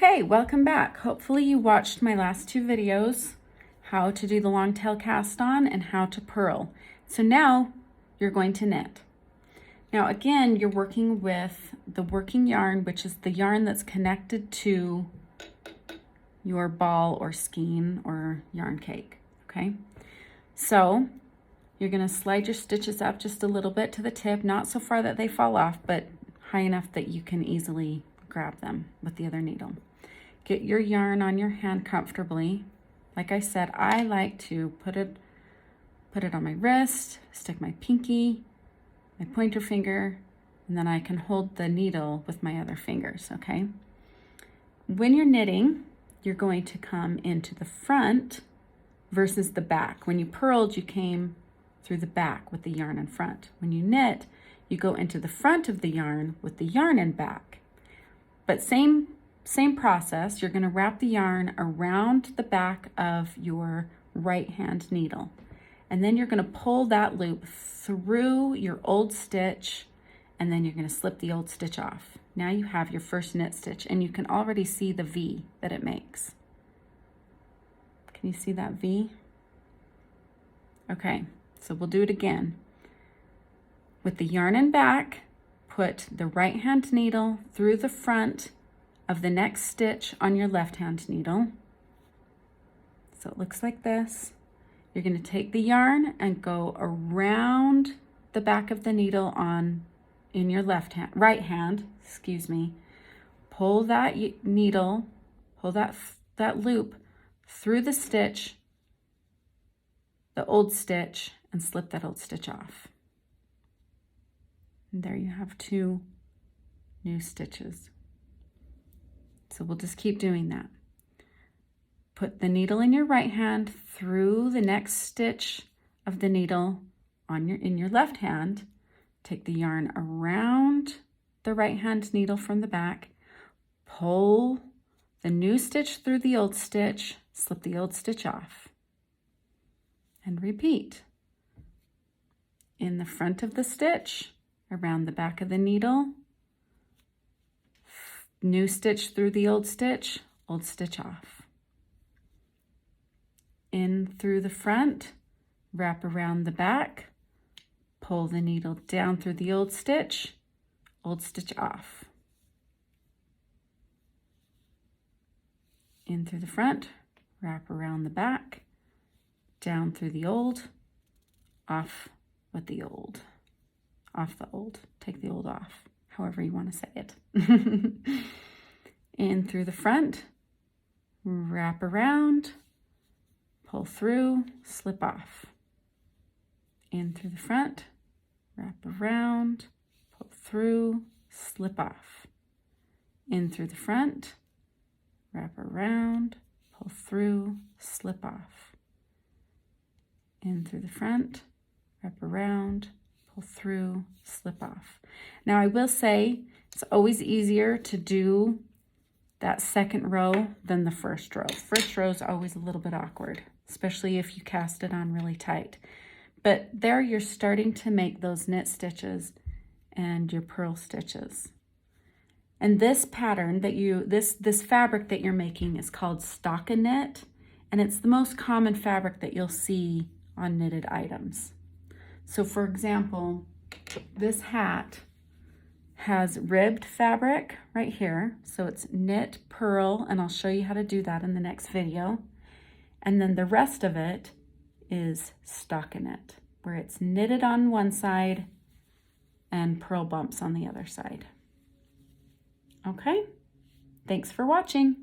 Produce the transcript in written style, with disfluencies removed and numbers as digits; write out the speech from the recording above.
Okay, welcome back. Hopefully you watched my last two videos, how to do the long tail cast on and how to purl. So now you're going to knit. Now again, you're working with the working yarn, which is the yarn that's connected to your ball or skein or yarn cake, okay? So you're gonna slide your stitches up just a little bit to the tip, not so far that they fall off, but high enough that you can easily grab them with the other needle. Get your yarn on your hand comfortably. Like I said, I like to put it on my wrist, stick my pinky, my pointer finger, and then I can hold the needle with my other fingers, okay? When you're knitting, you're going to come into the front versus the back. When you purled, you came through the back with the yarn in front. When you knit, you go into the front of the yarn with the yarn in back. But same process, you're gonna wrap the yarn around the back of your right hand needle. And then you're gonna pull that loop through your old stitch, and then you're gonna slip the old stitch off. Now you have your first knit stitch, and you can already see the V that it makes. Can you see that V? Okay, so we'll do it again. With the yarn in back, put the right hand needle through the front of the next stitch on your left hand needle. So it looks like this. You're going to take the yarn and go around the back of the needle in your right hand, pull that needle, pull that loop through the stitch, the old stitch, and slip that old stitch off. And there you have two new stitches. So we'll just keep doing that. Put the needle in your right hand through the next stitch of the needle in your left hand. Take the yarn around the right hand needle from the back, pull the new stitch through the old stitch, slip the old stitch off, and repeat. In the front of the stitch, around the back of the needle, new stitch through the old stitch off. In through the front, wrap around the back, pull the needle down through the old stitch off. In through the front, wrap around the back, down through the old, off with the old. Off the old, take the old off, however you want to say it. In through the front, wrap around, pull through, slip off. In through the front, wrap around, pull through, slip off. In through the front, wrap around, pull through, slip off. In through the front, wrap around, pull through, slip off. Now I will say it's always easier to do that second row than the first row. First row is always a little bit awkward, especially if you cast it on really tight. But there you're starting to make those knit stitches and your purl stitches. And this pattern that this fabric that you're making is called stockinette, and it's the most common fabric that you'll see on knitted items. So for example, this hat has ribbed fabric right here. So it's knit, purl, and I'll show you how to do that in the next video. And then the rest of it is stockinette, where it's knitted on one side and purl bumps on the other side. Okay, thanks for watching.